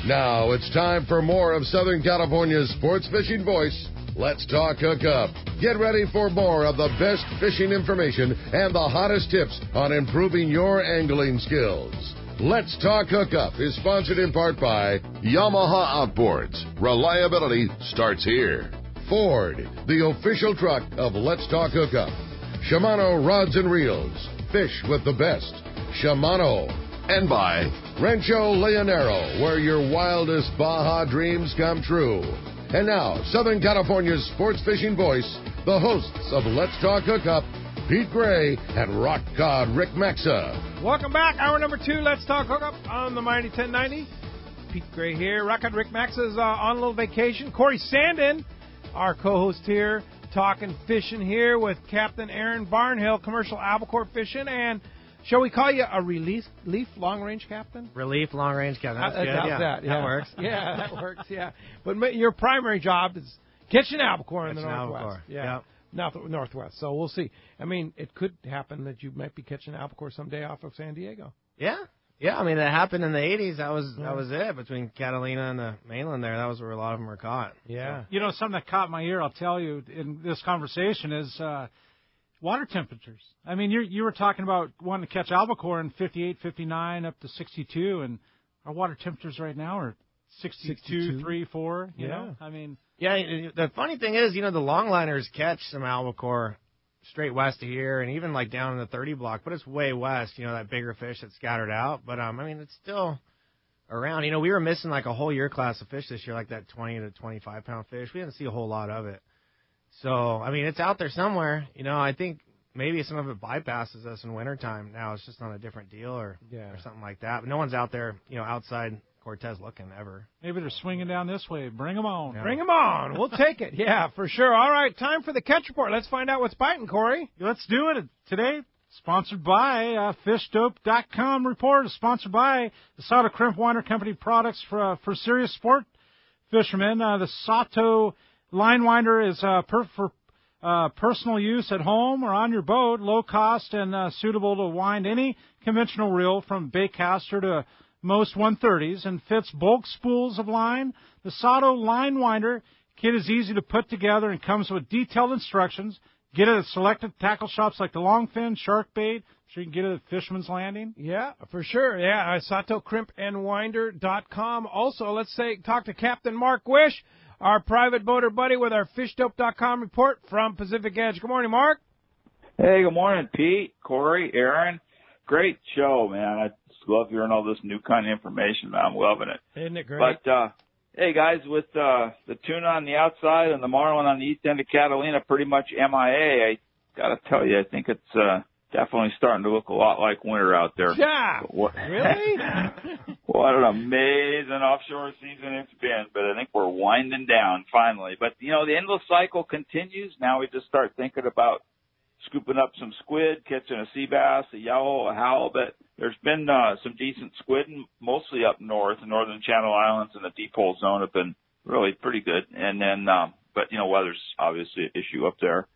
Now it's time for more of Southern California's sports fishing voice. Let's talk Hookup. Get ready for more of the best fishing information and the hottest tips on improving your angling skills. Let's Talk Hookup is sponsored in part by Yamaha Outboards. Reliability starts here. Ford, the official truck of Let's Talk Hookup. Shimano Rods and Reels. Fish with the best. Shimano. And by Rancho Leonero, where your wildest Baja dreams come true. And now, Southern California's sports fishing voice, the hosts of Let's Talk Hookup, Pete Gray and Rock God Rick Maxa. Welcome back. Hour number 2, Let's Talk Hookup on the Mighty 1090. Pete Gray here. Rock God Rick Maxa is on a little vacation. Corey Sandin, our co-host here, talking fishing here with Captain Aaron Barnhill, commercial albacore fishing, and shall we call you a relief long-range captain? Relief long-range captain. That's good. How's that? Yeah. That works. Yeah, that works, yeah. But your primary job is catching albacore in the Northwest. Albacore. Yeah. Northwest. So we'll see. I mean, it could happen that you might be catching albacore someday off of San Diego. Yeah. Yeah, I mean, that happened in the 80s. That was it. Between Catalina and the mainland there, that was where a lot of them were caught. Yeah. You know, something that caught my ear, I'll tell you, in this conversation is water temperatures. I mean, you were talking about wanting to catch albacore in 58, 59, up to 62, and our water temperatures right now are 62, 3, 4, you know? I mean... Yeah, the funny thing is, you know, the longliners catch some albacore straight west of here and even, like, down in the 30 block, but it's way west, you know, that bigger fish that's scattered out. But, I mean, it's still around. You know, we were missing, like, a whole year class of fish this year, like that 20 to 25-pound fish. We didn't see a whole lot of it. So, I mean, it's out there somewhere. You know, I think maybe some of it bypasses us in wintertime now. It's just on a different deal or something like that. But no one's out there, you know, outside Cortez looking ever. Maybe they're swinging down this way. Bring them on. Yeah. Bring them on. We'll take it. Yeah, for sure. All right, time for the catch report. Let's find out what's biting, Corey. Let's do it. Today, sponsored by FishDope.com report. Sponsored by the Sato Crimp Winder Company products for serious sport fishermen. The Sato line winder is for personal use at home or on your boat, low cost and suitable to wind any conventional reel from baitcaster to most 130s and fits bulk spools of line. The Sato line winder kit is easy to put together and comes with detailed instructions. Get it at selected tackle shops like the Longfin, Shark Bait. Sure you can get it at Fisherman's Landing. Yeah, for sure. Yeah, SatoCrimpandWinder.com. Also, let's talk to Captain Mark Wish, our private boater buddy with our FishDope.com report from Pacific Edge. Good morning, Mark. Hey, good morning, Pete, Corey, Aaron. Great show, man. I just love hearing all this new kind of information. I'm loving it. Isn't it great? But, hey, guys, with the tuna on the outside and the marlin on the east end of Catalina pretty much MIA, I got to tell you, I think it's definitely starting to look a lot like winter out there. Yeah. Really? What an amazing offshore season it's been, but I think we're winding down finally. But, you know, the endless cycle continues. Now we just start thinking about scooping up some squid, catching a sea bass, a yellow, a halibut. There's been some decent squid, mostly up north. The northern Channel Islands and the deep hole zone have been really pretty good. And then, but, you know, weather's obviously an issue up there.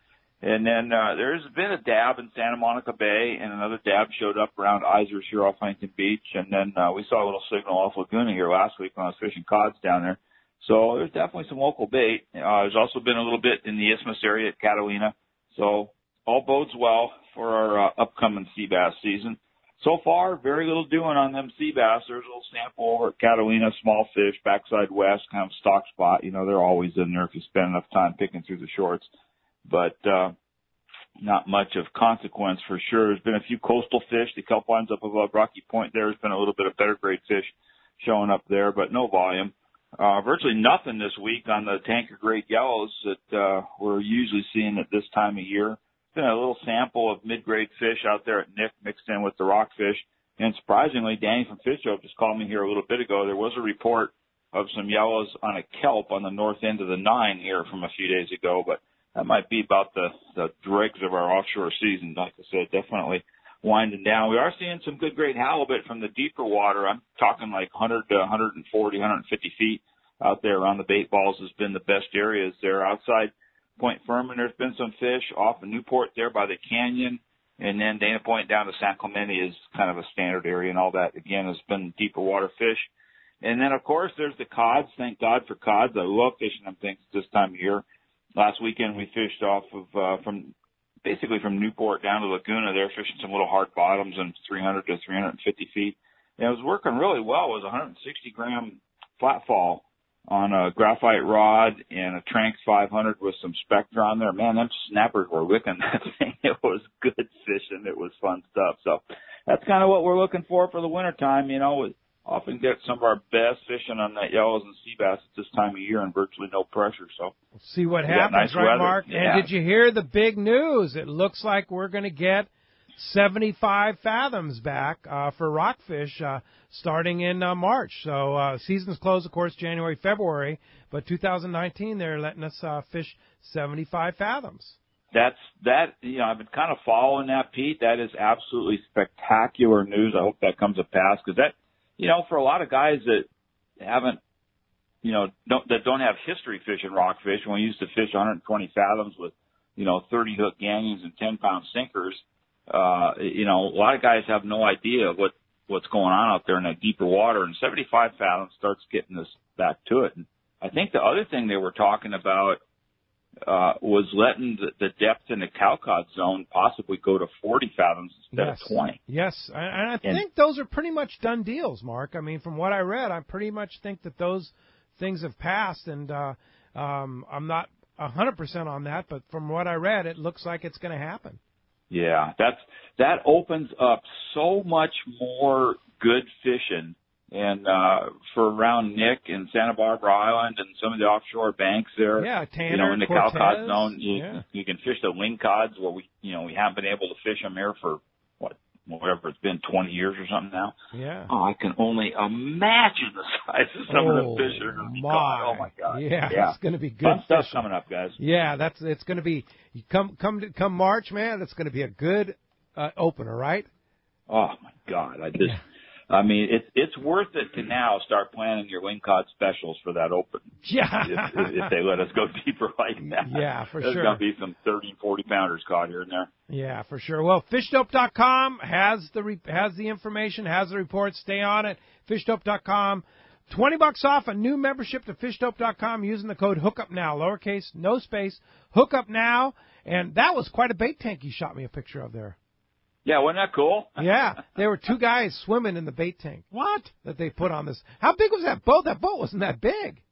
And then there's been a dab in Santa Monica Bay, and another dab showed up around Isers here off Huntington Beach. And then we saw a little signal off Laguna here last week when I was fishing cods down there. So there's definitely some local bait. There's also been a little bit in the Isthmus area at Catalina. So all bodes well for our upcoming sea bass season. So far, very little doing on them sea bass. There's a little sample over at Catalina, small fish, backside west, kind of stock spot. You know, they're always in there if you spend enough time picking through the shorts. But not much of consequence for sure. There's been a few coastal fish. The kelp lines up above Rocky Point there. There's been a little bit of better grade fish showing up there, but no volume. Virtually nothing this week on the tanker grade yellows that we're usually seeing at this time of year. Been a little sample of mid-grade fish out there at Nick mixed in with the rockfish. And surprisingly, Danny from Fish Hope just called me here a little bit ago. There was a report of some yellows on a kelp on the north end of the 9 here from a few days ago, but that might be about the dregs of our offshore season. Like I said, definitely winding down. We are seeing some good grade halibut from the deeper water. I'm talking like 100 to 140, 150 feet out there around the bait balls has been the best areas there. Outside Point Furman, there's been some fish off of Newport there by the canyon. And then Dana Point down to San Clemente is kind of a standard area, and all that, again, has been deeper water fish. And then, of course, there's the cods. Thank God for cods. I love fishing them things this time of year. Last weekend we fished off of from Newport down to Laguna there, fishing some little hard bottoms and 300 to 350 feet. And it was working really well. It was a 160-gram flat fall on a graphite rod and a Tranx 500 with some Spectra on there. Man, them snappers were wicking that thing. It was good fishing. It was fun stuff. So that's kind of what we're looking for the wintertime. You know, we often get some of our best fishing on that yellows and sea bass at this time of year and virtually no pressure. So we'll see what happens, nice right, weather. Mark? Yeah. And did you hear the big news? It looks like we're going to get 75 fathoms back for Rockfish starting in March. So season's closed, of course, January, February, but 2019 they're letting us fish 75 fathoms. I've been kind of following that, Pete. That is absolutely spectacular news. I hope that comes to pass, because that, for a lot of guys that haven't, that don't have history fishing rockfish, when we used to fish 120 fathoms with, 30 hook gangings and 10-pound sinkers, a lot of guys have no idea what's going on out there in that deeper water, and 75 fathoms starts getting us back to it. And I think the other thing they were talking about was letting the depth in the cowcod zone possibly go to 40 fathoms instead of 20. Yes, and I think those are pretty much done deals, Mark. I mean, from what I read, I pretty much think that those things have passed, and I'm not 100% on that, but from what I read, it looks like it's going to happen. Yeah, that opens up so much more good fishing, and for around Nick and Santa Barbara Island and some of the offshore banks there. Yeah, Tanner, in the Cortez, cowcod zone, you can fish the wing cods where we haven't been able to fish them here for whatever it's been, 20 years or something now. Yeah. Oh, I can only imagine the size of some of the fish that are going to be caught. Oh my God. Yeah, it's going to be good. Fun stuff coming up, guys. Yeah, it's going to be come March, man. It's going to be a good opener, right? Oh my God, it's worth it to now start planning your wing cod specials for that open. Yeah. if they let us go deeper like that. Yeah, for There's sure. There's going to be some 30 and 40 pounders caught here and there. Yeah, for sure. Well, fishdope.com has the information, has the report. Stay on it. Fishdope.com. $20 off a new membership to fishdope.com using the code Hookup Now, lowercase, no space, Hookup Now. And that was quite a bait tank you shot me a picture of there. Yeah, wasn't that cool? Yeah, there were two guys swimming in the bait tank. What? That they put on this. How big was that boat? That boat wasn't that big.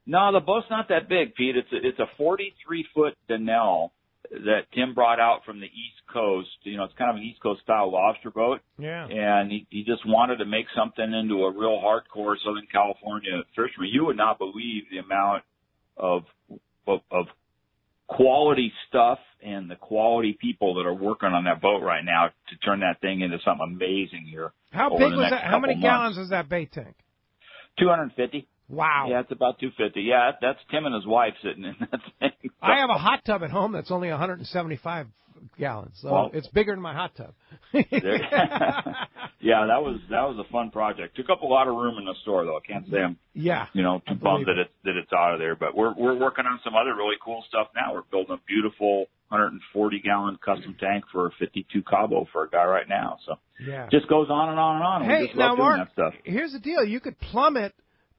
No, the boat's not that big, Pete. It's a 43-foot Denell that Tim brought out from the East Coast. It's kind of an East Coast style lobster boat. Yeah. And he just wanted to make something into a real hardcore Southern California fisherman. You would not believe the amount of quality stuff and the quality people that are working on that boat right now to turn that thing into something amazing here. How big was that? How many gallons is that bait tank? 250. Wow. Yeah, it's about 250. Yeah, that's Tim and his wife sitting in that thing. I have a hot tub at home that's only 175 gallons, so it's bigger than my hot tub. Yeah, that was a fun project. Took up a lot of room in the store, though. I can't say I'm too bummed that it's out of there. But we're working on some other really cool stuff now. We're building a beautiful 140-gallon custom tank for a 52 Cabo for a guy right now. So just goes on and on and on. Hey, we just now love doing Mark, that stuff. Here's the deal: you could plumb it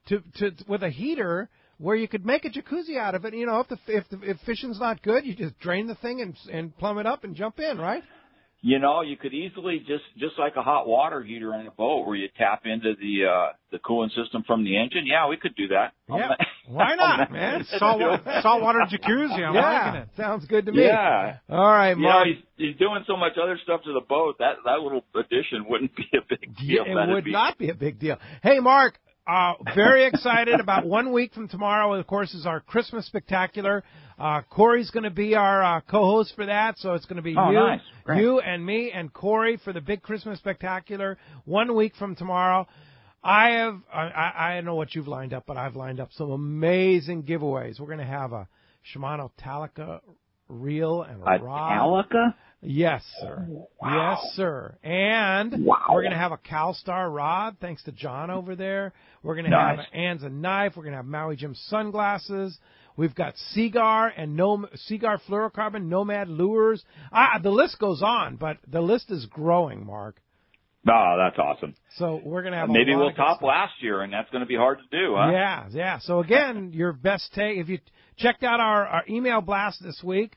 to with a heater, where you could make a jacuzzi out of it. If fishing's not good, you just drain the thing and plumb it up and jump in, right? You could easily just like a hot water heater on a boat where you tap into the cooling system from the engine. Yeah, we could do that. Yeah, why not, man? Saltwater jacuzzi. I'm liking it. Sounds good to me. Yeah. All right, Mark. He's doing so much other stuff to the boat that little addition wouldn't be a big deal. It would not be a big deal. Hey, Mark. Very excited about 1 week from tomorrow, of course, is our Christmas Spectacular. Corey's going to be our co-host for that, so it's going to be you and me and Corey for the big Christmas Spectacular 1 week from tomorrow. I don't know what you've lined up, but I've lined up some amazing giveaways. We're going to have a Shimano Talica reel and a rod. Talica? Yes, sir. Wow. Yes, sir. And we're going to have a CalStar rod, thanks to John over there. We're going to have an Anza knife. We're going to have Maui Jim sunglasses. We've got Seagar and Seagar fluorocarbon Nomad lures. The list goes on, but the list is growing, Mark. Oh, that's awesome. So we're going to have maybe a lot we'll of top stuff. last year, and that's going to be hard to do, huh? Yeah. So again, your best take. If you checked out our email blast this week,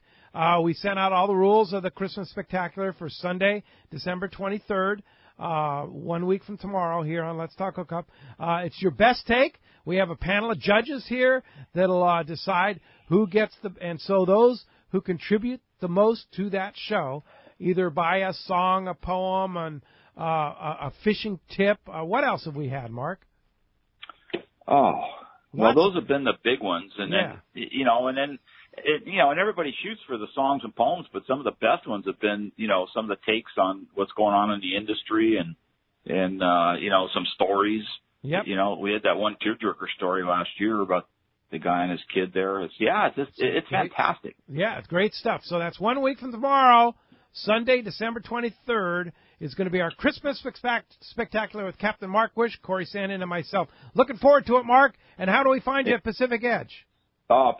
we sent out all the rules of the Christmas Spectacular for Sunday, December 23rd, 1 week from tomorrow here on Let's Talk Hookup. It's your best take. We have a panel of judges here that'll decide who gets and so those who contribute the most to that show, either by a song, a poem, and a fishing tip. What else have we had, Mark? Oh, well, those have been the big ones, and then and everybody shoots for the songs and poems, but some of the best ones have been, some of the takes on what's going on in the industry and some stories. Yep. We had that one tearjerker story last year about the guy and his kid there. It's fantastic. Yeah, it's great stuff. So that's 1 week from tomorrow, Sunday, December 23rd, is going to be our Christmas Spectacular with Captain Mark Wish, Corey Sandin, and myself. Looking forward to it, Mark. And how do we find you at Pacific Edge?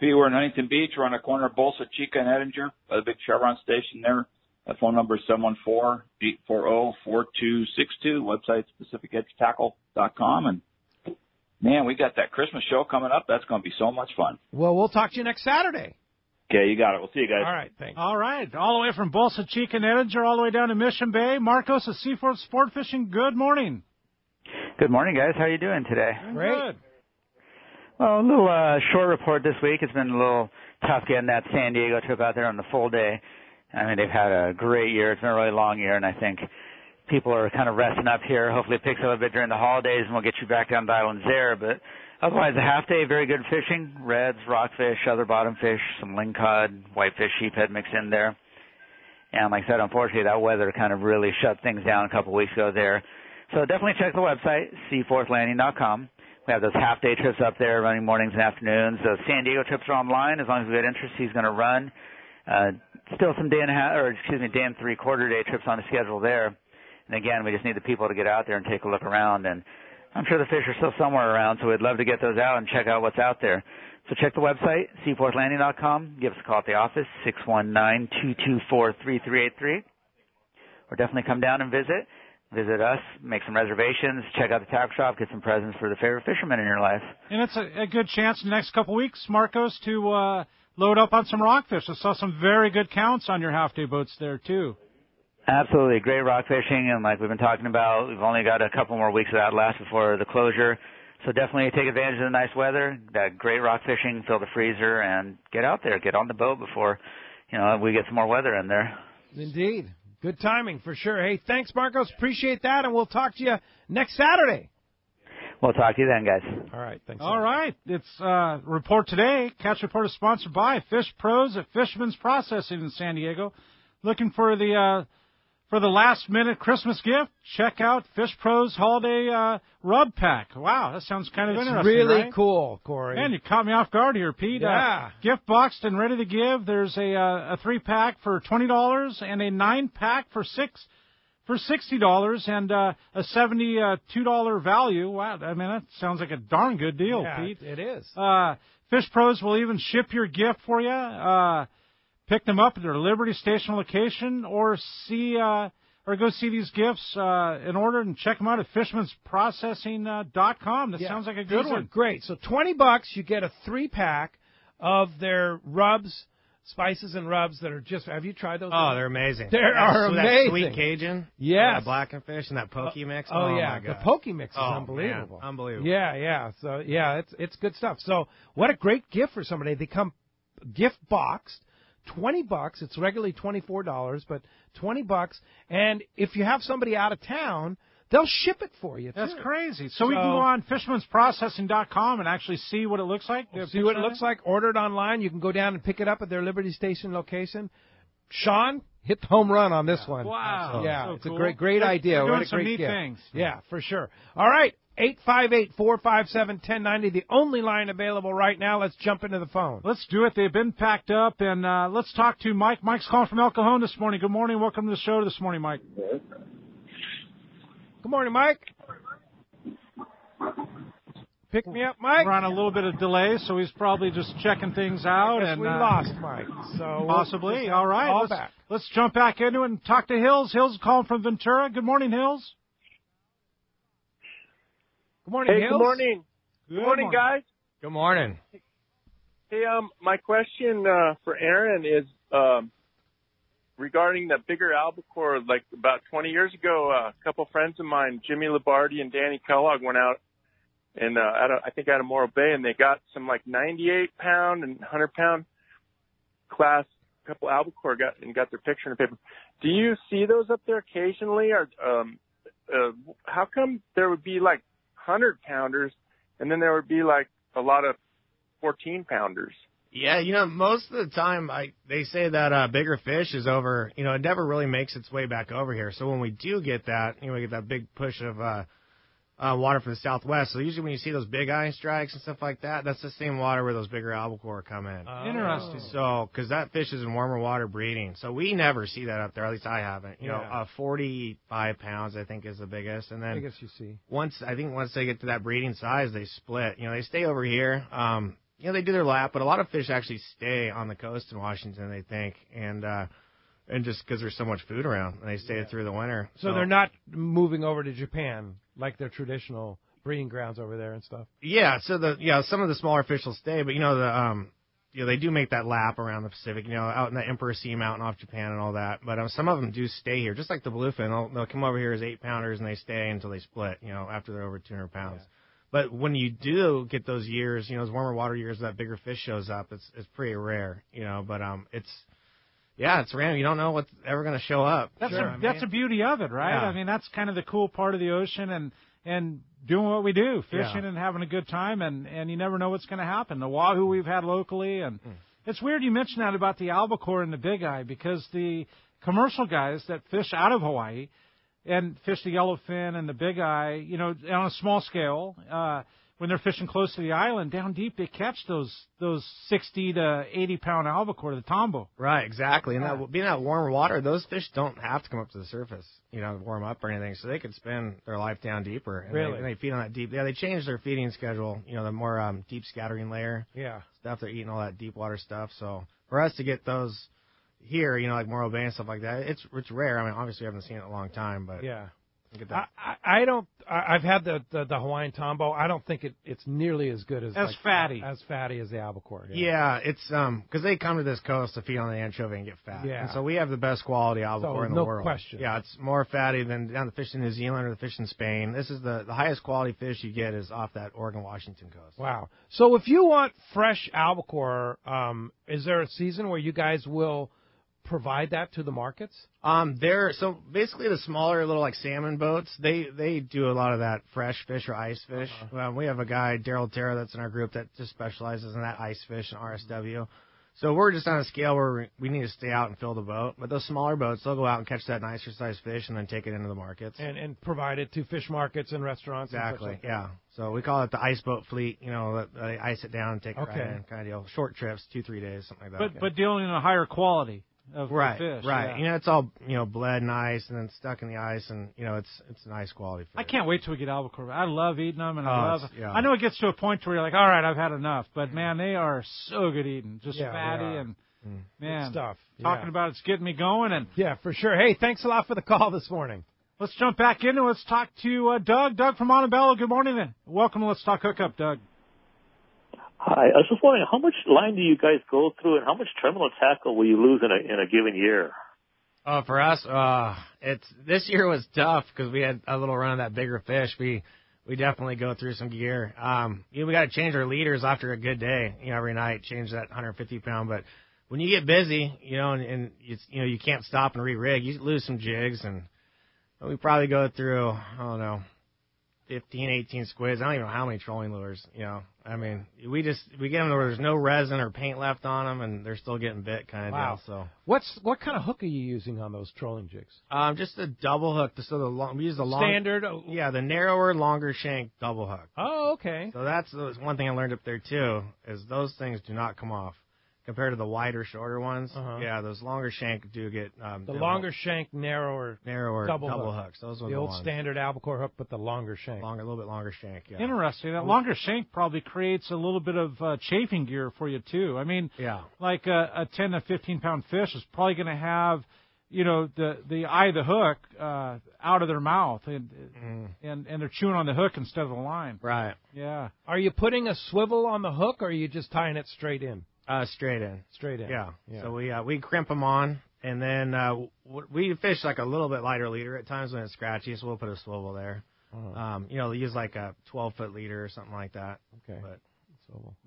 Pete, we're in Huntington Beach. We're on the corner of Bolsa Chica and Edinger by the big Chevron station there. The phone number is 714-840-4262. Website's PacificEdgeTackle.com. And, man, we got that Christmas show coming up. That's going to be so much fun. Well, we'll talk to you next Saturday. Okay, you got it. We'll see you guys. All right, thanks. All right, all the way from Bolsa Chica and Edinger, all the way down to Mission Bay. Marcos of Seaforth Sport Fishing, good morning. Good morning, guys. How are you doing today? Great. Good. Well, a little short report this week. It's been a little tough getting that San Diego trip out there on the full day. I mean, they've had a great year. It's been a really long year, and I think people are kind of resting up here. Hopefully it picks up a bit during the holidays, and we'll get you back down to the islands there. But otherwise, a half day, very good fishing. Reds, rockfish, other bottom fish, some lingcod, whitefish, sheephead mixed in there. And like I said, unfortunately, that weather kind of really shut things down a couple weeks ago there. So definitely check the website, seaforthlanding.com. We have those half-day trips up there running mornings and afternoons. Those San Diego trips are online. As long as we get interest, he's going to run. Still some day and 3/4 day trips on the schedule there. And again, we just need the people to get out there and take a look around. And I'm sure the fish are still somewhere around, so we'd love to get those out and check out what's out there. So check the website, seaforthlanding.com. Give us a call at the office, 619-224-3383. Or definitely come down and visit us, make some reservations, check out the tackle shop, get some presents for the favorite fisherman in your life. And it's a good chance in the next couple of weeks, Marcos, to load up on some rockfish. I saw some very good counts on your half-day boats there, too. Absolutely. Great rock fishing, and like we've been talking about, we've only got a couple more weeks of that left before the closure. So definitely take advantage of the nice weather, that great rock fishing, fill the freezer, and get out there, get on the boat before, we get some more weather in there. Indeed. Good timing for sure. Hey, thanks, Marcos. Appreciate that, and we'll talk to you next Saturday. We'll talk to you then, guys. All right. Thanks. All right. It's report today. Catch Report is sponsored by Fish Pros at Fisherman's Processing in San Diego. Looking for the last-minute Christmas gift? Check out Fish Pros Holiday Rub Pack. Wow, that sounds kind of interesting, really right? cool, Corey. Man, you caught me off guard here, Pete. Yeah. Gift boxed and ready to give. There's a 3-pack for $20 and a 9-pack for $60 and a $72 value. Wow, I mean, that sounds like a darn good deal, Pete. It is. Fish Pros will even ship your gift for you. Pick them up at their Liberty Station location, or go see these gifts in order and check them out at fishermansprocessing.com. That sounds like a good one. one. Are great. So $20, you get a 3-pack of their rubs, spices and rubs that are just. Have you tried those? Oh, they're amazing. They are amazing. That sweet Cajun. Yes. That blackenfish and that poke mix. Oh, yeah. My God. The poke mix is unbelievable. Man. Unbelievable. Yeah. So it's good stuff. So what a great gift for somebody. They come gift boxed. $20. It's regularly $24, but $20. And if you have somebody out of town, they'll ship it for you, too. That's crazy. So we can go on fishermansprocessing.com and actually see what it looks like. See what it looks like. Order it online. You can go down and pick it up at their Liberty Station location. Sean hit the home run on this one. Wow. Yeah, so it's cool. a great idea. They're What doing a some great neat gift. things. Yeah, for sure. All right. 858-457-1090, the only line available right now. Let's jump into the phone. Let's do it. They've been packed up, and let's talk to Mike. Mike's calling from El Cajon this morning. Good morning. Welcome to the show this morning, Mike. Good morning, Mike. Pick me up, Mike. We're on a little bit of delay, so he's probably just checking things out. Yes, and we lost Mike. So possibly. We'll All right. Let's jump back into it and talk to Hills. Hills calling from Ventura. Good morning, Hills. Good morning, Hey, Hills. good morning. Good morning, guys. Good morning. Hey, my question for Aaron is regarding the bigger albacore. Like about 20 years ago, a couple friends of mine, Jimmy Labardi and Danny Kellogg, went out and I think out of Morro Bay, and they got some like 98-pound and 100-pound class couple albacore got their picture in the paper. Do you see those up there occasionally, or how come there would be like 100-pounders and then there would be like a lot of 14-pounders? Yeah, most of the time they say that bigger fish is over, it never really makes its way back over here. So when we do get that, we get that big push of water from the southwest. So usually when you see those big eye strikes and stuff like that, that's the same water where those bigger albacore come in. Interesting. So, because that fish is in warmer water breeding. So we never see that up there, at least I haven't. 45 pounds, I think, is the biggest. And then biggest you see. Once they get to that breeding size, they split. They stay over here. They do their lap, but a lot of fish actually stay on the coast in Washington, they think, and just because there's so much food around, and they stay through the winter. So they're not moving over to Japan like their traditional breeding grounds over there and stuff. Yeah, so some of the smaller fish will stay, but they do make that lap around the Pacific, out in the Emperor Sea Mountain off Japan and all that. But some of them do stay here, just like the bluefin. They'll come over here as 8-pounders and they stay until they split, after they're over 200 pounds. Yeah. But when you do get those years, those warmer water years, that bigger fish shows up. It's pretty rare, but it's random. You don't know what's ever going to show up. That's the beauty of it, right? Yeah. I mean, that's kind of the cool part of the ocean and doing what we do, fishing and having a good time, and you never know what's going to happen. The wahoo we've had locally, and it's weird you mentioned that about the albacore and the big eye, because the commercial guys that fish out of Hawaii and fish the yellowfin and the big eye, on a small scale, when they're fishing close to the island, down deep, they catch those 60 to 80-pound albacore, the tombo. Right, exactly. And being that warmer water, those fish don't have to come up to the surface, to warm up or anything, so they could spend their life down deeper. And really? They feed on that deep. Yeah, they change their feeding schedule, the more deep scattering layer stuff. They're eating all that deep water stuff. So for us to get those here, like Morro Bay and stuff like that, it's rare. I mean, obviously we haven't seen it in a long time, but yeah. Get that. I don't. I've had the Hawaiian tombo. I don't think it's nearly as good as fatty as the albacore. Yeah, it's because they come to this coast to feed on the anchovy and get fat. Yeah. And so we have the best quality albacore in the world. No question. Yeah, it's more fatty than down the fish in New Zealand or the fish in Spain. This is the highest quality fish you get is off that Oregon-Washington coast. Wow. So if you want fresh albacore, is there a season where you guys will provide that to the markets? So basically the smaller little like salmon boats, they do a lot of that fresh fish or ice fish. We have a guy, Daryl Terra, that's in our group that just specializes in that ice fish and RSW. So we're just on a scale where we need to stay out and fill the boat. But those smaller boats, they'll go out and catch that nicer sized fish and then take it into the markets. And provide it to fish markets and restaurants. Exactly, and yeah. So we call it the ice boat fleet. They ice it down and take it right in, kind of deal. Short trips, 2-3 days, something like that. But dealing in a higher quality of the fish. Right. Yeah. It's all, bled in ice and then stuck in the ice, and, it's a nice quality fish. I can't wait till we get albacore. I love eating them, and I I know it gets to a point where you're like, all right, I've had enough. But, man, they are so good eating. Just fatty and, man, good stuff. Talking about it's getting me going. And yeah, for sure. Hey, thanks a lot for the call this morning. Let's jump back in and let's talk to Doug. Doug from Montebello. Good morning, and welcome to Let's Talk Hookup, Doug. Hi. I was just wondering, how much line do you guys go through, and how much terminal tackle will you lose in a given year? For us, this year was tough because we had a little run of that bigger fish. We definitely go through some gear. We got to change our leaders after a good day. Every night, change that 150-pound. But when you get busy, and it's, you can't stop and re-rig, you lose some jigs, and we probably go through 15, 18 squids. I don't even know how many trolling lures, I mean, we get them where there's no resin or paint left on them, and they're still getting bit kind of deal. So what kind of hook are you using on those trolling jigs? Just a double hook. So we use the standard. The narrower, longer shank double hook. Oh, okay. So that's one thing I learned up there too, is those things do not come off. Compared to the wider, shorter ones, those longer shank do get the longer shank, narrower double hooks. Those are the old ones. Standard albacore hook, but the longer shank, a little bit longer shank. Yeah. Interesting. That longer shank probably creates a little bit of chafing gear for you too. I mean, like a 10 to 15 pound fish is probably going to have the eye of the hook out of their mouth, and they're chewing on the hook instead of the line. Right. Yeah. Are you putting a swivel on the hook, or are you just tying it straight in? Straight in. Straight in. Yeah. So we crimp them on, and then we fish like a little bit lighter leader at times when it's scratchy, so we'll put a swivel there. Use like a 12-foot leader or something like that. Okay. But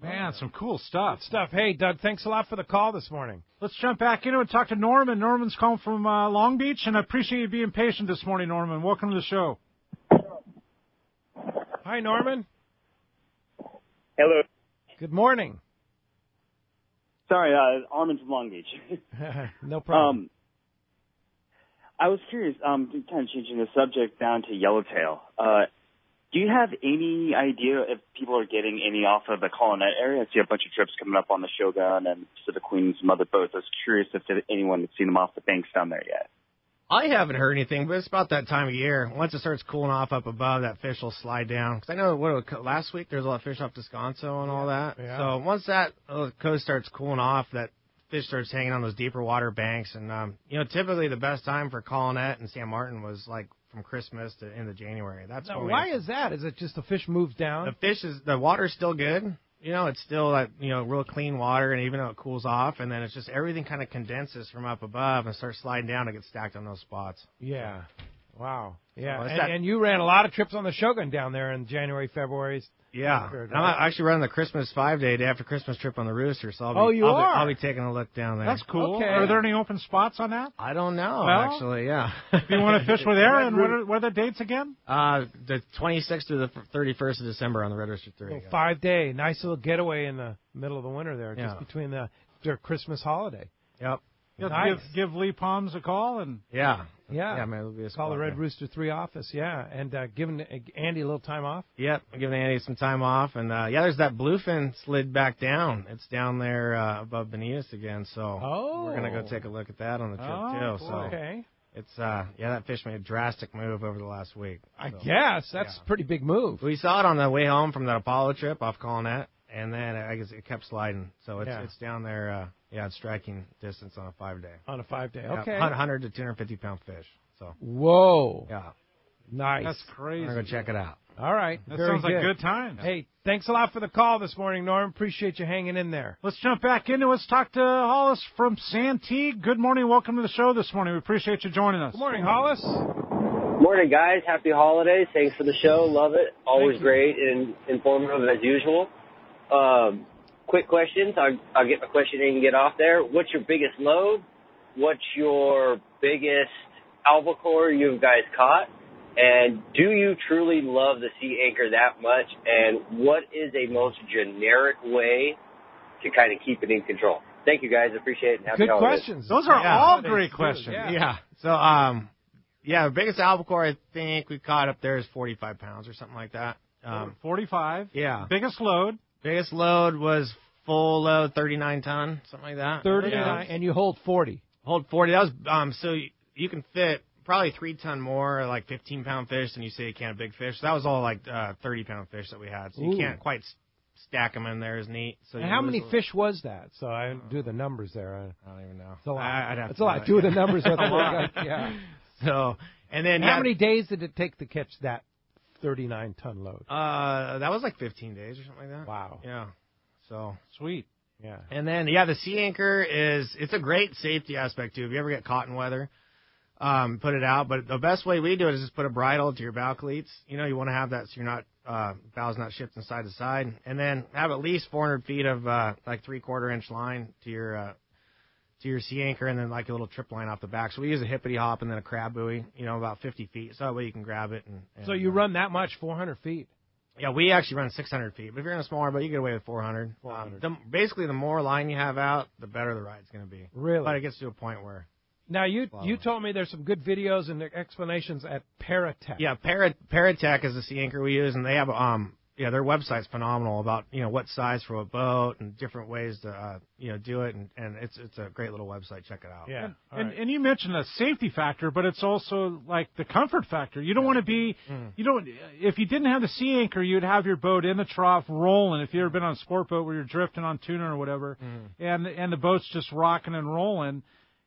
man, some cool stuff. Hey, Doug, thanks a lot for the call this morning. Let's jump back into it and talk to Norman. Norman's calling from Long Beach, and I appreciate you being patient this morning, Norman. Welcome to the show. Hi, Norman. Hello. Good morning. Sorry, Armin's from Long Beach. No problem. I was curious, kind of changing the subject down to yellowtail. Do you have any idea if people are getting any off of the Colonette area? I see a bunch of trips coming up on the Shogun and Pacific Queen and some other boats. I was curious if anyone had seen them off the banks down there yet. I haven't heard anything, but it's about that time of year. Once it starts cooling off up above, that fish will slide down. Because I know last week there was a lot of fish off Descanso and all that. Yeah. So once that coast starts cooling off, that fish starts hanging on those deeper water banks. And, typically the best time for Colonette and San Martin was like from Christmas to into January. Why is that? Is it just the fish moves down? The water's still good. It's still that, real clean water, and even though it cools off, and then it's just everything kind of condenses from up above and starts sliding down and gets stacked on those spots. Yeah. Wow. Yeah. So and you ran a lot of trips on the Shogun down there in January, February. Yeah. I'm actually running the Christmas 5-day after Christmas trip on the Rooster, so I'll be taking a look down there. That's cool. Okay. Are there any open spots on that? I don't know, well, actually, yeah. If you want to fish with Aaron, what are the dates again? The 26th through the 31st of December on the Red Rooster 3. 5-day. Nice little getaway in the middle of the winter there, just between their Christmas holiday. Yep. Nice. Give Lee Palms a call and yeah, man, it'll be a call the Red Rooster 3 office, and giving Andy a little time off. Yep, giving Andy some time off, and there's that bluefin slid back down. It's down there above Bonitas again, so we're gonna go take a look at that on the trip too. So okay, it's that fish made a drastic move over the last week. I guess that's a pretty big move. We saw it on the way home from the Apollo trip off Colonette. And then I guess it kept sliding, so it's down there. It's striking distance on a 5-day. On a 5-day, okay. 100 to 250 pound fish. So. Whoa. Yeah. Nice. That's crazy. I'm gonna go check it out. All right. That sounds like good times. Hey, thanks a lot for the call this morning, Norm. Appreciate you hanging in there. Let's jump back into it. Let's talk to Hollis from Santee. Good morning. Welcome to the show this morning. We appreciate you joining us. Good morning, Hollis. Morning, guys. Happy holidays. Thanks for the show. Love it. Always great and informative as usual. Quick questions. I'll get my question in and get off there. What's your biggest load? What's your biggest albacore you guys caught? And do you truly love the sea anchor that much? And what is a most generic way to kind of keep it in control? Thank you, guys. Appreciate it. Happy Good holidays. questions. Those are all great questions. Yeah. So, the biggest albacore I think we caught up there is 45 pounds or something like that. 45. Yeah. Biggest load? Biggest load was full load, 39 ton, something like that. 39, and you hold 40. Hold 40. That was so you can fit probably 3 ton more, like 15 pound fish, than you say you can a big fish. So that was all like 30 pound fish that we had. So you can't quite stack them in there as neat. So and how many fish was that? So I do the numbers there. I don't even know. It's a lot. I'd have it's a lot. Do the numbers. That's a lot. Yeah. So and then how many days did it take to catch that 39-ton load? That was like 15 days or something like that. Wow. Yeah. So sweet. Yeah. And then the sea anchor it's a great safety aspect too. If you ever get caught in weather, put it out. But the best way we do it is just put a bridle to your bow cleats. You want to have that so you're not bow's not shifting side to side, and then have at least 400 feet of like 3/4 inch line to your sea anchor, and then like a little trip line off the back. So we use a hippity hop and then a crab buoy, about 50 feet, so that way you can grab it. And so you run that much, 400 feet? Yeah, we actually run 600 feet. But if you're in a smaller boat, you get away with 400. Basically, the more line you have out, the better the ride's going to be. Really? But it gets to a point where... Now, you told me there's some good videos and explanations at Paratech. Yeah, Paratech is the sea anchor we use, and they have their website's phenomenal about what size for what boat and different ways to do it, and it's a great little website. Check it out. Yeah, and you mentioned a safety factor, but it's also like the comfort factor. You don't want to be if you didn't have the sea anchor, you'd have your boat in the trough rolling. If you ever been on a sport boat where you're drifting on tuna or whatever, and the boat's just rocking and rolling.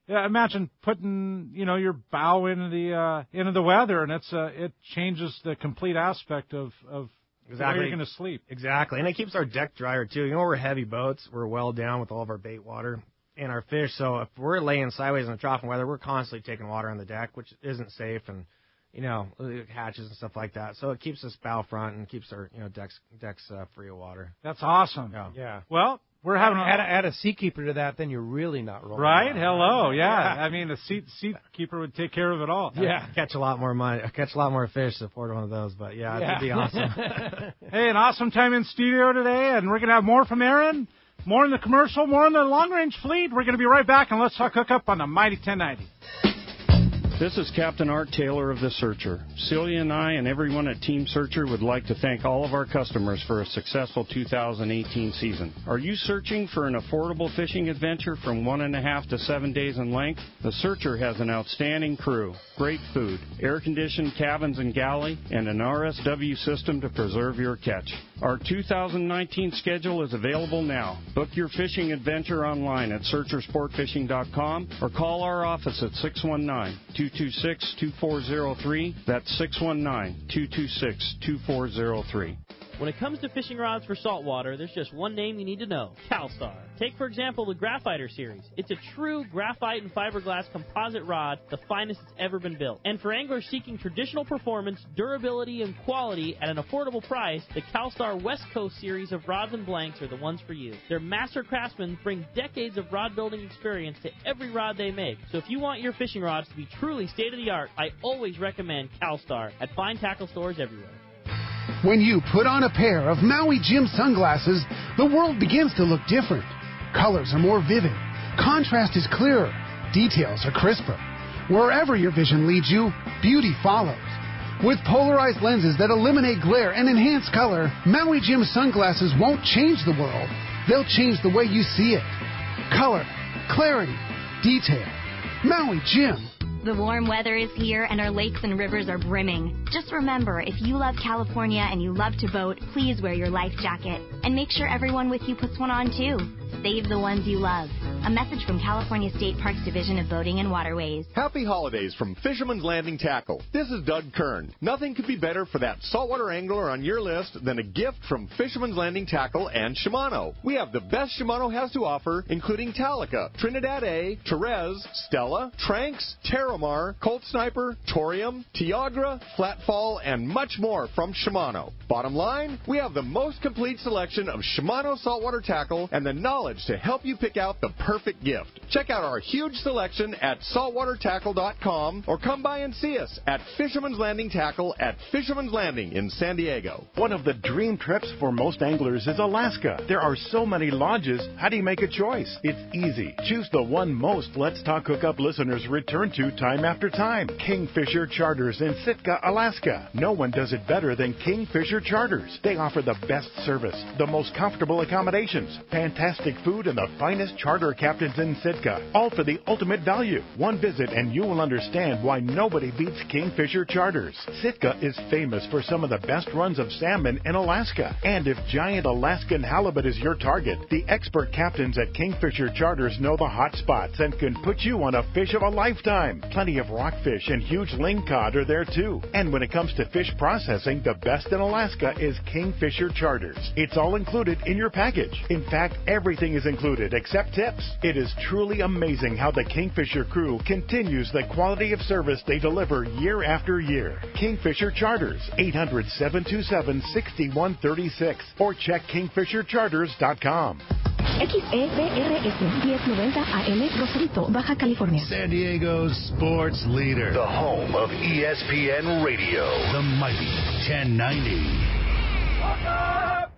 Yeah, imagine putting, your bow into the weather, and it changes the complete aspect of where you're going to sleep. Exactly, and it keeps our deck drier too. We're heavy boats. We're well down with all of our bait water and our fish. So if we're laying sideways in the trough weather, we're constantly taking water on the deck, which isn't safe, and hatches and stuff like that. So it keeps us bow front and keeps our decks free of water. That's awesome. Yeah. Well, we're having add a seakeeper to that, then you're really not rolling. Right? Hello. Yeah. I mean, the seakeeper would take care of it all. Yeah. Catch a lot more money. Catch a lot more fish to afford one of those. But it'd be awesome. Hey, an awesome time in studio today, and we're gonna have more from Aaron, more in the commercial, more in the long range fleet. We're gonna be right back, and let's talk hookup on the Mighty 1090. This is Captain Art Taylor of The Searcher. Celia and I and everyone at Team Searcher would like to thank all of our customers for a successful 2018 season. Are you searching for an affordable fishing adventure from 1.5 to 7 days in length? The Searcher has an outstanding crew, great food, air-conditioned cabins and galley, and an RSW system to preserve your catch. Our 2019 schedule is available now. Book your fishing adventure online at searchersportfishing.com or call our office at 619-226-2403. That's 619-226-2403. When it comes to fishing rods for saltwater, there's just one name you need to know, CalStar. Take, for example, the Graphiter series. It's a true graphite and fiberglass composite rod, the finest it's ever been built. And for anglers seeking traditional performance, durability, and quality at an affordable price, the CalStar West Coast series of rods and blanks are the ones for you. Their master craftsmen bring decades of rod building experience to every rod they make. So if you want your fishing rods to be truly state-of-the-art, I always recommend CalStar at fine tackle stores everywhere. When you put on a pair of Maui Jim sunglasses, the world begins to look different. Colors are more vivid. Contrast is clearer. Details are crisper. Wherever your vision leads you, beauty follows. With polarized lenses that eliminate glare and enhance color, Maui Jim sunglasses won't change the world. They'll change the way you see it. Color, clarity, detail. Maui Jim. The warm weather is here and our lakes and rivers are brimming. Just remember, if you love California and you love to boat, please wear your life jacket. And make sure everyone with you puts one on too. Save the ones you love. A message from California State Parks Division of Boating and Waterways. Happy holidays from Fisherman's Landing Tackle. This is Doug Kern. Nothing could be better for that saltwater angler on your list than a gift from Fisherman's Landing Tackle and Shimano. We have the best Shimano has to offer, including Talica, Trinidad A, Therese, Stella, Tranks, Terramar, Colt Sniper, Torium, Tiagra, Flatfall, and much more from Shimano. Bottom line, we have the most complete selection of Shimano saltwater tackle and the knowledge to help you pick out the perfect gift. Check out our huge selection at saltwatertackle.com or come by and see us at Fisherman's Landing Tackle at Fisherman's Landing in San Diego. One of the dream trips for most anglers is Alaska. There are so many lodges. How do you make a choice? It's easy. Choose the one most Let's Talk Hookup listeners return to time after time. Kingfisher Charters in Sitka, Alaska. No one does it better than Kingfisher Charters. They offer the best service, the most comfortable accommodations, fantastic food, and the finest charter captains in Sitka. All for the ultimate value. One visit and you will understand why nobody beats Kingfisher Charters. Sitka is famous for some of the best runs of salmon in Alaska. And if giant Alaskan halibut is your target, the expert captains at Kingfisher Charters know the hot spots and can put you on a fish of a lifetime. Plenty of rockfish and huge lingcod are there too. And when it comes to fish processing, the best in Alaska is Kingfisher Charters. It's all included in your package. In fact, everything is included except tips. It is truly amazing how the Kingfisher crew continues the quality of service they deliver year after year. Kingfisher Charters, 800-727-6136 or check kingfishercharters.com. XEBRS 1090 AM, Rosarito, Baja California. San Diego's sports leader. The home of ESPN Radio. The mighty 1090.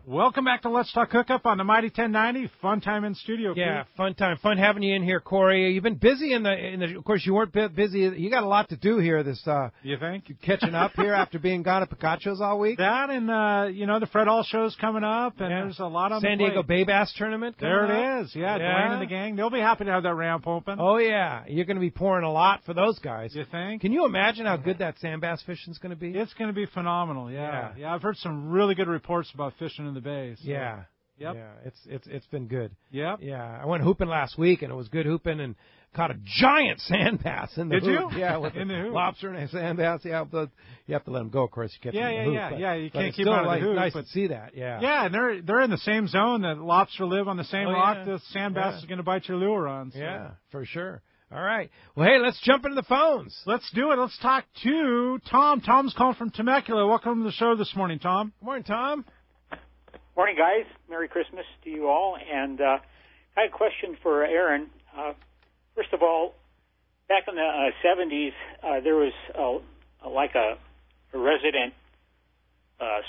Welcome back to Let's Talk Hookup on the Mighty 1090. Fun time in studio. Yeah, fun time. Fun having you in here, Corey. You've been busy in the. Of course, you weren't busy. You got a lot to do here. This. You think? Catching up here after being gone at Picacho's all week. That and the Fred All show's coming up, and there's a lot on San the Diego Bay Bass Tournament. There it is. Yeah, Dwayne and the gang. They'll be happy to have that ramp open. Oh yeah, you're going to be pouring a lot for those guys. You think? Can you imagine how good that sand bass fishing's going to be? It's going to be phenomenal. Yeah. I've heard some really good reports about fishing in the bays. So. Yeah. Yep. Yeah, it's been good. Yep. Yeah, I went hooping last week, and it was good hooping, and caught a giant sand bass in the Did hoop. you? Yeah, with in the hoop. lobster and a sand bass. Yeah, but you have to let them go, of course. You catch them in the hoop. You can't it's keep still them out of the hoop. Nice but to see that. Yeah. Yeah, and they're in the same zone. The lobster live on the same rock. Yeah. The sand bass is going to bite your lure on. So. Yeah, for sure. All right. Well, hey, let's jump into the phones. Let's do it. Let's talk to Tom. Tom's calling from Temecula. Welcome to the show this morning, Tom. Good morning, Tom. Morning, guys. Merry Christmas to you all. And I had a question for Aaron. First of all, back in the 70s, there was a resident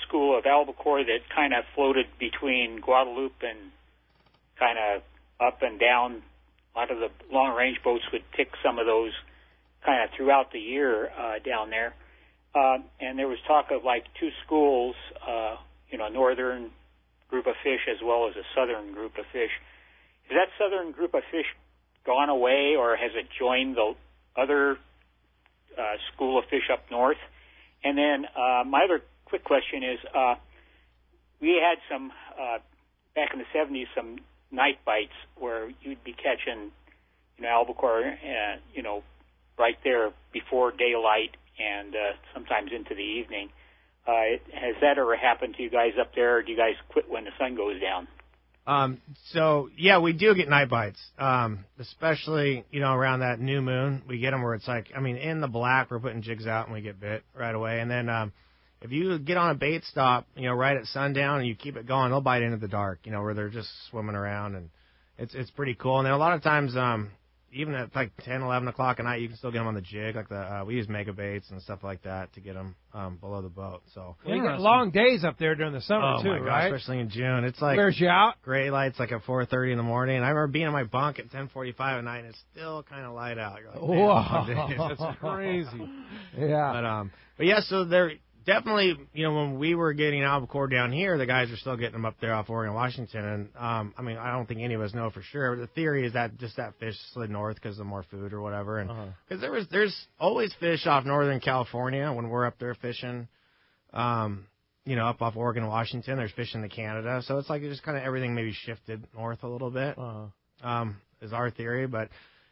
school of Albacore that kind of floated between Guadalupe and kind of up and down. A lot of the long-range boats would pick some of those kind of throughout the year down there. And there was talk of like two schools, a northern group of fish as well as a southern group of fish. Is that southern group of fish gone away, or has it joined the other school of fish up north? And then my other quick question is, we had some, back in the 70s, some night bites where you'd be catching, albacore, right there before daylight and sometimes into the evening. Has that ever happened to you guys up there, or do you guys quit when the sun goes down? So yeah, we do get night bites, especially, around that new moon. We get them where it's like, in the black, we're putting jigs out and we get bit right away. And then, if you get on a bait stop, right at sundown and you keep it going, they'll bite into the dark, where they're just swimming around, and it's pretty cool. And then a lot of times, even at like 10, 11 o'clock at night, you can still get them on the jig. Like we use mega baits and stuff like that to get them below the boat. So you get long days up there during the summer too, my gosh, right? especially in June. It's like wears you out. Gray lights like at 4:30 in the morning. And I remember being in my bunk at 10:45 at night, and it's still kind of light out. You're like, wow, that's crazy. Yeah, but yeah, so they're definitely, when we were getting albacore down here, the guys are still getting them up there off Oregon, Washington. And, I don't think any of us know for sure. But the theory is that just that fish slid north because of more food or whatever. And because there's always fish off Northern California when we're up there fishing, up off Oregon, Washington. There's fish into Canada. So it's like just kind of everything maybe shifted north a little bit, is our theory. But,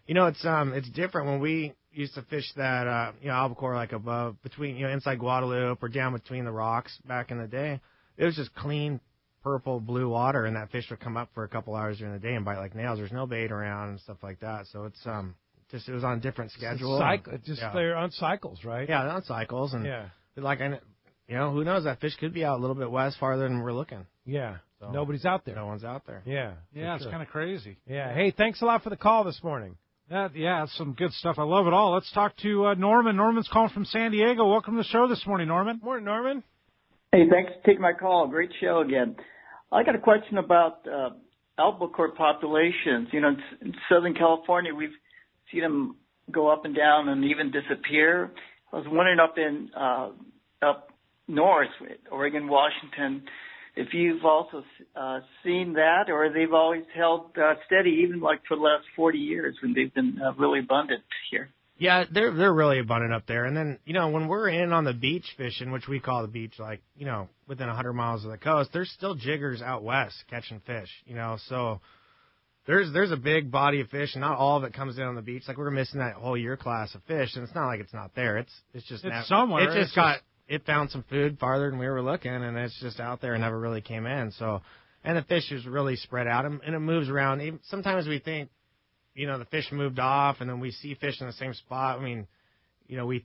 it's different when we used to fish that, albacore like above, between, inside Guadalupe or down between the rocks back in the day. It was just clean purple, blue water, and that fish would come up for a couple hours during the day and bite like nails. There's no bait around and stuff like that. So it's, it was on a different schedule. They're on cycles, right? Yeah, they're on cycles. And who knows? That fish could be out a little bit west, farther than we're looking. Yeah. So nobody's out there. No one's out there. Yeah. It's kind of crazy. Yeah. Hey, thanks a lot for the call this morning. That's some good stuff. I love it all. Let's talk to Norman. Norman's calling from San Diego. Welcome to the show this morning, Norman. Morning, Norman. Hey, thanks for taking my call. Great show again. I got a question about albacore populations. In Southern California, we've seen them go up and down and even disappear. I was wondering up north, Oregon, Washington, if you've also seen that, or they've always held steady, even like for the last 40 years when they've been really abundant here. Yeah, they're really abundant up there. And then, when we're in on the beach fishing, which we call the beach, like, within 100 miles of the coast, there's still jiggers out west catching fish, so there's a big body of fish, and not all of it comes in on the beach. Like, we're missing that whole year class of fish, and it's not like it's not there. It's just somewhere. It found some food farther than we were looking, and it's just out there and never really came in. So, and the fish is really spread out, and it moves around. Sometimes we think, the fish moved off, and then we see fish in the same spot. We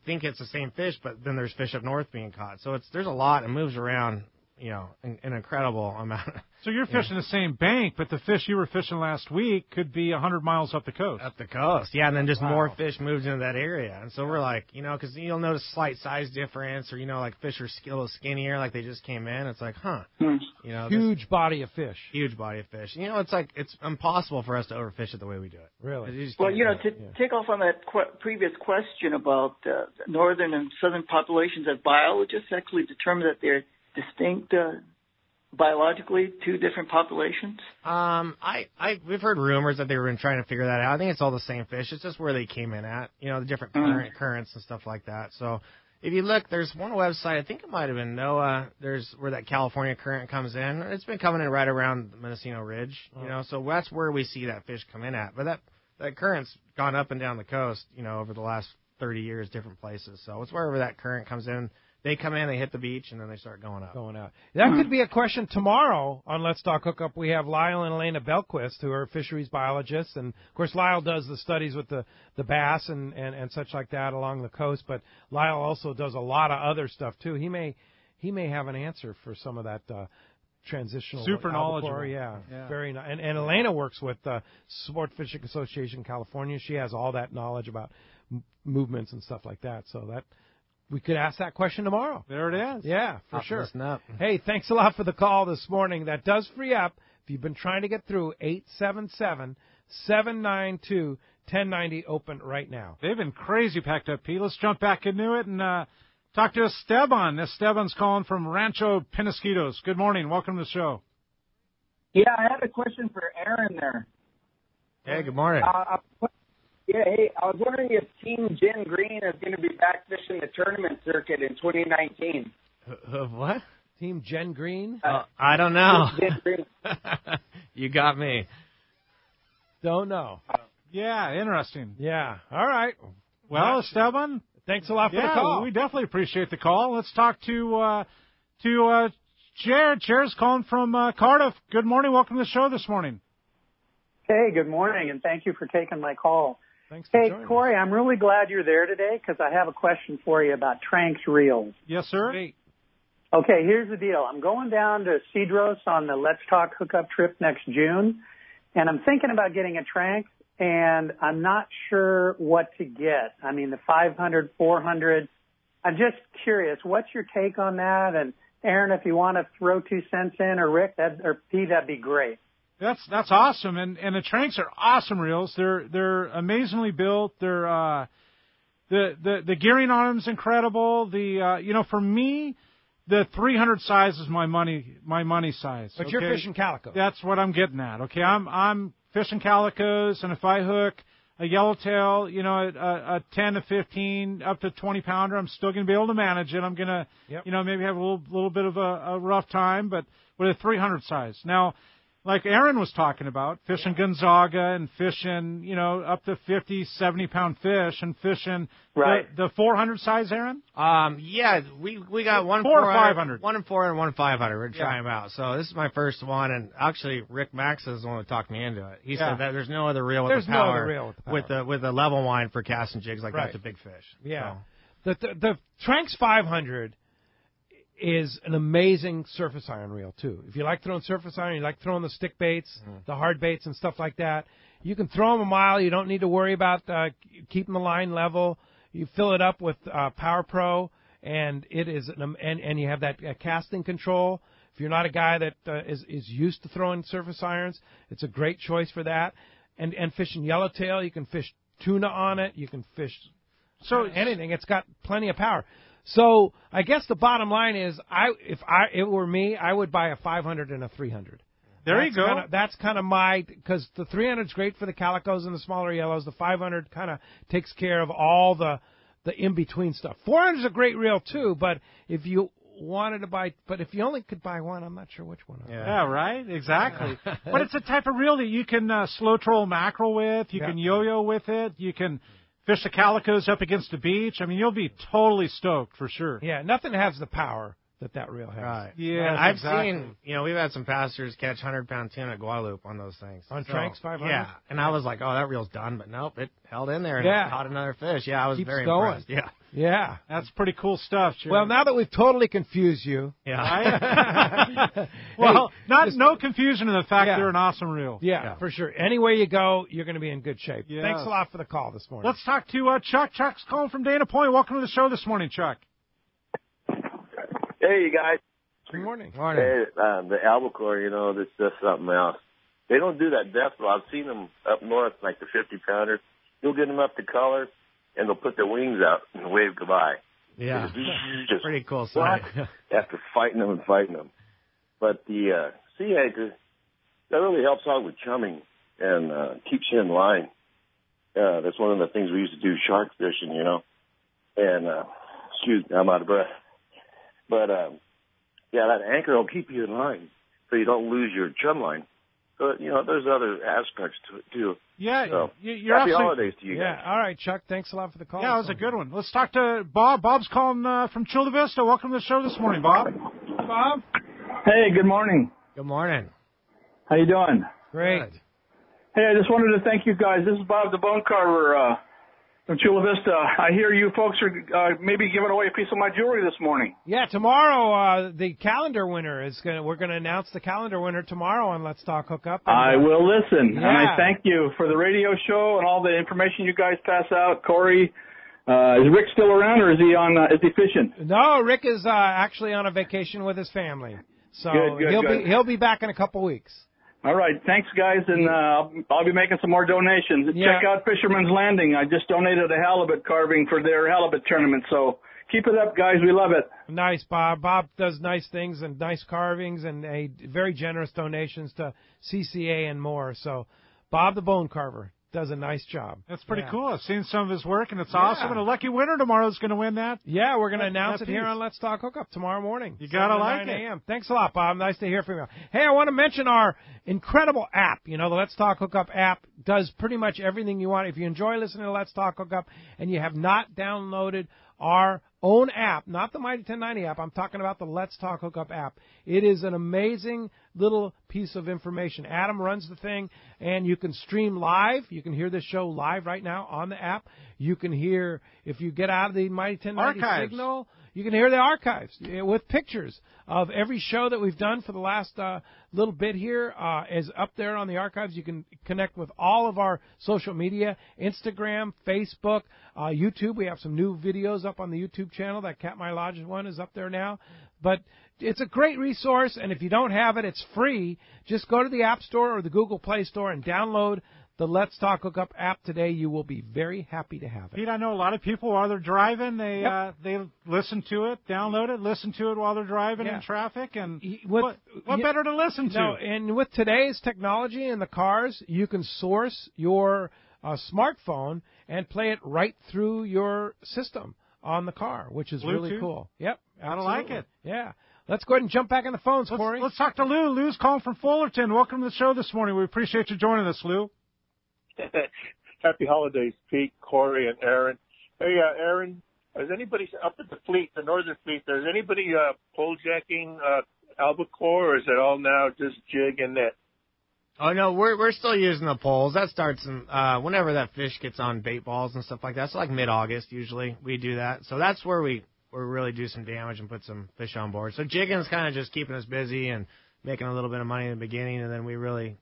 think it's the same fish, but then there's fish up north being caught. So there's a lot. It moves around, an incredible amount. So you're fishing the same bank, but the fish you were fishing last week could be 100 miles up the coast. Up the coast, yeah, and then just more fish moves into that area. And so we're like, because you'll notice slight size difference, or, like fish are a little skinnier, like they just came in. It's like, huge body of fish. Huge body of fish. It's like, it's impossible for us to overfish it the way we do it. Really? Well, to take off on that previous question about northern and southern populations, that biologists actually determine that they're distinct biologically, two different populations? We've heard rumors that they were trying to figure that out. I think it's all the same fish. It's just where they came in at, the different currents and stuff like that. So if you look, there's one website, I think it might have been NOAA, there's where that California current comes in. It's been coming in right around the Mendocino Ridge, so that's where we see that fish come in at. But that current's gone up and down the coast, over the last 30 years, different places. So it's wherever that current comes in. They come in, they hit the beach, and then they start going up. That could be a question tomorrow on Let's Talk Hookup. We have Lyle and Elena Belquist, who are fisheries biologists. And, of course, Lyle does the studies with the bass and such like that along the coast. But Lyle also does a lot of other stuff, too. He may have an answer for some of that transitional. Super knowledgeable. Albacore, yeah. Very nice. And Elena works with Sport Fishing Association California. She has all that knowledge about movements and stuff like that. So that... we could ask that question tomorrow. There it is. Yeah, for sure. Listen up. Hey, thanks a lot for the call this morning. That does free up, if you've been trying to get through, 877-792-1090, open right now. They've been crazy packed up, Pete. Let's jump back into it and talk to Esteban. Esteban's calling from Rancho Penasquitos. Good morning. Welcome to the show. Yeah, I had a question for Aaron there. Hey, good morning. Hey, I was wondering if Team Jen Green is going to be back fishing the tournament circuit in 2019. What? Team Jen Green? I don't know. Jen Green. You got me. Don't know. Yeah, interesting. Yeah. All right. Well, Esteban, thanks a lot for the call. We definitely appreciate the call. Let's talk to Jared. Jared's calling from Cardiff. Good morning. Welcome to the show this morning. Hey, good morning, and thank you for taking my call. Thanks for Hey, joining Corey, I'm really glad you're there today because I have a question for you about Tranks reels. Yes, sir. Great. Okay, here's the deal. I'm going down to Cedros on the Let's Talk Hookup trip next June, and I'm thinking about getting a Tranks, and I'm not sure what to get. I mean, the 500, 400. I'm just curious. What's your take on that? And, Aaron, if you want to throw 2 cents in, or Rick, or Pete, that'd be great. That's awesome, and the Tranks are awesome reels. They're amazingly built. They're the gearing on them's incredible. For me, the 300 size is my money size. But you're fishing calico. That's what I'm getting at. Okay, I'm fishing calicos, and if I hook a yellowtail, a 10 to 15 up to 20 pounder, I'm still going to be able to manage it. I'm going to, maybe have a little bit of a rough time, but with a 300 size now. Like Aaron was talking about, fishing Gonzaga and fishing, up to 50, 70-pound fish and fishing the 400 size, Aaron? Yeah, we got one 400, 1 and 4 and 1 500. We're trying them out. So this is my first one, and actually Rick Max is the one that talked me into it. He said that there's no other reel with the power, with the level line for casting jigs like that to big fish. Yeah, so. The Tranks 500 is an amazing surface iron reel, too. If you like throwing surface iron, you like throwing the stick baits, the hard baits and stuff like that, you can throw them a mile. You don't need to worry about keeping the line level. You fill it up with Power Pro, and it is and you have that casting control. If you're not a guy that is used to throwing surface irons, it's a great choice for that. And fishing yellowtail, you can fish tuna on it. You can fish anything. It's got plenty of power. So I guess the bottom line is, if it were me, I would buy a 500 and a 300. There you go. That's kind of because the 300 is great for the calicos and the smaller yellows. The 500 kind of takes care of all the in-between stuff. 400 is a great reel, too, but if you wanted to buy, but if you only could buy one, I'm not sure which one. Yeah, right? Exactly. But it's a type of reel that you can slow troll mackerel with. You can yo-yo with it. You can fish the calicos up against the beach. I mean, you'll be totally stoked for sure. Yeah, nothing has the power that reel has. Right. Yeah, I've seen, we've had some pastors catch 100-pound tuna at Guadalupe on those things. On Tranks 500? Yeah, and I was like, oh, that reel's done, but nope, it held in there and it caught another fish. Yeah, I was very impressed. Yeah. Yeah. That's pretty cool stuff, Jared. Well, now that we've totally confused you. Yeah. Well, no confusion in the fact they're an awesome reel. Yeah, for sure. Anywhere you go, you're going to be in good shape. Yes. Thanks a lot for the call this morning. Let's talk to Chuck. Chuck's calling from Dana Point. Welcome to the show this morning, Chuck. Hey, you guys. Good morning. Hey, the Albacore, that's just something else. They don't do that depth. I've seen them up north, like the 50-pounder. You'll get them up to color, and they'll put their wings out and wave goodbye. Yeah, just pretty cool sight. After fighting them. But the sea anchor, that really helps out with chumming and keeps you in line. That's one of the things we used to do shark fishing, and Excuse me, I'm out of breath. But, yeah, that anchor will keep you in line so you don't lose your chum line. So, there's other aspects to it, too. Yeah, so, you're happy absolutely... holidays to you guys. Yeah, all right, Chuck. Thanks a lot for the call. Yeah, that was a good one. Let's talk to Bob. Bob's calling from Chula Vista. Welcome to the show this morning, Bob. Bob? Hey, good morning. Good morning. How you doing? Great. Hey, I just wanted to thank you guys. This is Bob the Bone Carver from Chula Vista. I hear you folks are maybe giving away a piece of my jewelry this morning. Yeah, tomorrow the calendar winner is we're gonna announce the calendar winner tomorrow on Let's Talk Hookup. I will listen, yeah. and I thank you for the radio show and all the information you guys pass out. Corey, is Rick still around, or is he on? Is he fishing? No, Rick is actually on a vacation with his family, so Good. he'll be back in a couple weeks. All right, thanks guys, and I'll be making some more donations. Yeah. Check out Fisherman's Landing. I just donated a halibut carving for their halibut tournament, so keep it up, guys. We love it. Nice, Bob. Bob does nice things and nice carvings and very generous donations to CCA and more. So, Bob the Bone Carver does a nice job. That's pretty cool. I've seen some of his work, and it's awesome. And a lucky winner tomorrow is going to win that. Yeah, we're going to announce it here on Let's Talk Hookup tomorrow morning. You got to like 9 it. a.m. Thanks a lot, Bob. Nice to hear from you. Hey, I want to mention our incredible app. The Let's Talk Hookup app does pretty much everything you want. If you enjoy listening to Let's Talk Hookup and you have not downloaded our own app, not the Mighty 1090 app, I'm talking about the Let's Talk Hookup app. It is an amazing little piece of information. Adam runs the thing, and you can stream live. You can hear this show live right now on the app. You can hear, if you get out of the Mighty 1090 archives. signal, you can hear the archives with pictures of every show that we've done for the last little bit here is up there on the archives. You can connect with all of our social media, Instagram, Facebook, YouTube. We have some new videos up on the YouTube channel. That Cat My Lodge one is up there now. But it's a great resource, and if you don't have it, it's free. Just go to the App Store or the Google Play Store and download the Let's Talk Hookup app today. You will be very happy to have it. Pete, I know a lot of people while they're driving, they listen to it, download it, listen to it while they're driving in traffic, and what better to listen to? No, and with today's technology in the cars, you can source your smartphone and play it right through your system on the car, which is really Bluetooth? cool. Yep, I like it. Yeah. Let's go ahead and jump back on the phones, Corey. Let's talk to Lou. Lou's calling from Fullerton. Welcome to the show this morning. We appreciate you joining us, Lou. Happy holidays, Pete, Corey, and Aaron. Hey, Aaron, is anybody up at the fleet, the northern fleet, is anybody pole jacking Albacore, or is it all now just jig and net? Oh, no, we're still using the poles. That starts in, whenever that fish gets on bait balls and stuff like that. So like mid-August, usually, we do that. So that's where we really do some damage and put some fish on board. So jigging is kind of just keeping us busy and making a little bit of money in the beginning, and then we really,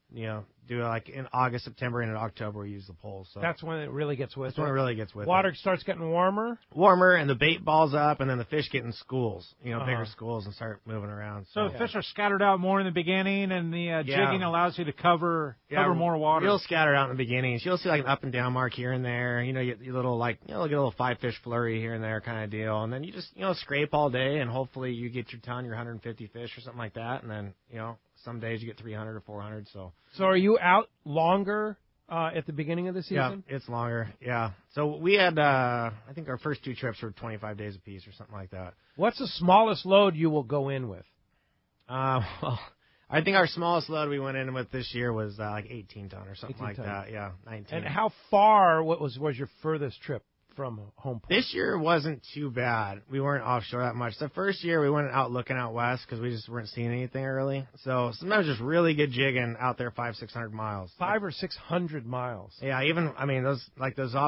do it like in August, September, and in October we use the poles. So that's when it really gets with it. That's when it really gets with Water it. starts getting warmer, and the bait balls up, and then the fish get in schools, bigger schools, and start moving around. So fish are scattered out more in the beginning, and the jigging allows you to cover more water. You'll scatter out in the beginning. So you'll see like an up and down mark here and there. Your little get a little 5-fish flurry here and there kind of deal, and then you just scrape all day, and hopefully you get your ton, your 150 fish or something like that, and then some days you get 300 or 400. So are you out longer at the beginning of the season? Yeah, it's longer. Yeah. So we had, I think our first 2 trips were 25 days apiece or something like that. What's the smallest load you will go in with? Well, I think our smallest load we went in with this year was like 18 ton or something like that. Yeah, 19. And how far? What was your furthest trip from home port? This year wasn't too bad. We weren't offshore that much. The first year we went out looking out west because we just weren't seeing anything early. So sometimes just really good jigging out there 500-600 miles. 500 or 600 miles. Yeah, those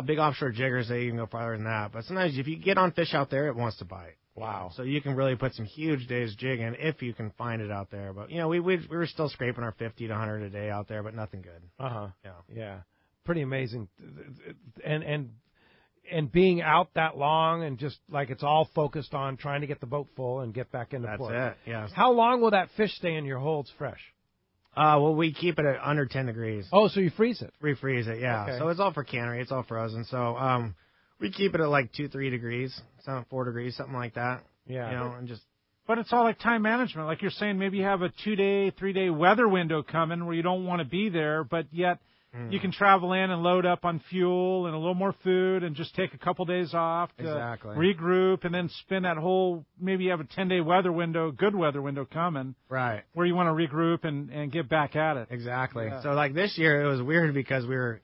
big offshore jiggers, they even go farther than that. But sometimes if you get on fish out there, it wants to bite. Wow. So you can really put some huge days jigging if you can find it out there. But we were still scraping our 50 to 100 a day out there, but nothing good. Yeah. Pretty amazing. And being out that long and just like it's all focused on trying to get the boat full and get back into port. That's it, yeah. How long will that fish stay in your holds fresh? Well, we keep it at under 10 degrees. Oh, so you freeze it? Refreeze it, yeah. Okay. So it's all for cannery. It's all frozen. So we keep it at like 2-3 degrees, 4 degrees, something like that. Yeah. And just. But it's all like time management. Like you're saying, maybe you have a 2-day, 3-day weather window coming where you don't want to be there, but yet you can travel in and load up on fuel and a little more food and just take a couple days off to regroup and then spend that whole, maybe you have a 10-day weather window, good weather window coming. Right. Where you want to regroup and get back at it. Exactly. Yeah. So, like, this year it was weird because we were,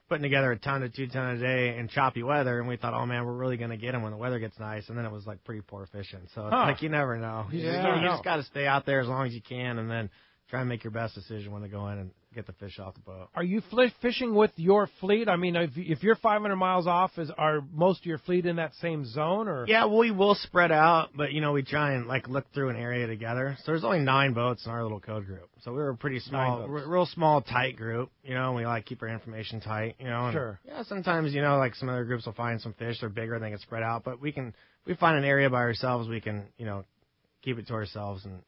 putting together a ton to 2 ton a day in choppy weather, and we thought, oh, man, we're really going to get them when the weather gets nice, and then it was, like, pretty poor fishing. So, it's like, you never know. You just got to stay out there as long as you can and then try and make your best decision when to go in and get the fish off the boat. Are you fishing with your fleet? I mean, if you're 500 miles off, are most of your fleet in that same zone? Or Yeah, we will spread out, but, we try and, look through an area together. So there's only 9 boats in our little code group. So we were a pretty small, real small, tight group. We keep our information tight, And, sure. Yeah, sometimes, some other groups will find some fish. They're bigger, they get spread out. But we find an area by ourselves, we can, keep it to ourselves and,